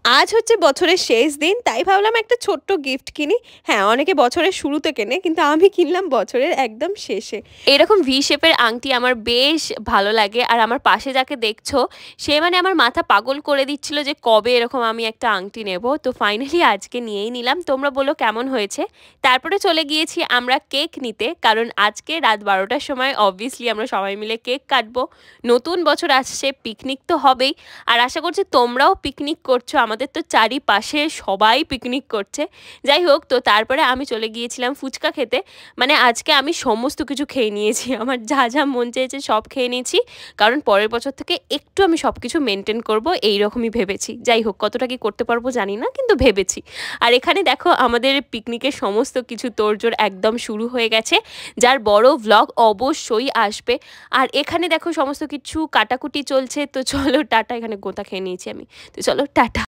আজ হচ্ছে বছরের শেষ দিন, তাই ভাবলাম একটা ছোট্ট গিফট কিনি। হ্যাঁ, অনেকে বছরের শুরুতে কেনে, কিন্তু আমি কিনলাম বছরের একদম শেষে। এরকম ভি শেপের আংটি আমার বেশ ভালো লাগে। আর আমার পাশে যাকে দেখছো, সে মানে আমার মাথা পাগল করে দিচ্ছিল যে কবে এরকম আমি একটা আংটি নেব। তো ফাইনালি আজকে নিয়েই নিলাম। তোমরা বলো কেমন হয়েছে? তারপরে চলে গিয়েছি আমরা কেক নিতে, কারণ আজকে রাত ১২টার সময় অবভিয়াসলি আমরা সবাই মিলে কেক কাটবো। নতুন বছর আসছে, পিকনিক তো হবেই। আর আশা করছি তোমরাও পিকনিক করছো। আমাদের তো চারিপাশে সবাই পিকনিক করছে। যাই হোক, তো তারপরে আমি চলে গিয়েছিলাম ফুচকা খেতে। মানে আজকে আমি সমস্ত কিছু খেয়ে নিয়েছি। আমার যা যা মন চেয়েছে সব খেয়ে নিয়েছি, কারণ পরের বছর থেকে একটু আমি সব কিছু মেনটেন করবো এইরকমই ভেবেছি। যাই হোক, কতটা কি করতে পারবো জানি না, কিন্তু ভেবেছি। আর এখানে দেখো আমাদের পিকনিকের সমস্ত কিছু তোড়জোড় একদম শুরু হয়ে গেছে, যার বড় ভ্লগ অবশ্যই আসবে। আর এখানে দেখো সমস্ত কিছু কাটাকুটি চলছে। তো চলো টাটা, এখানে গোঁতা খেয়ে নিয়েছি আমি। তো চলো টাটা।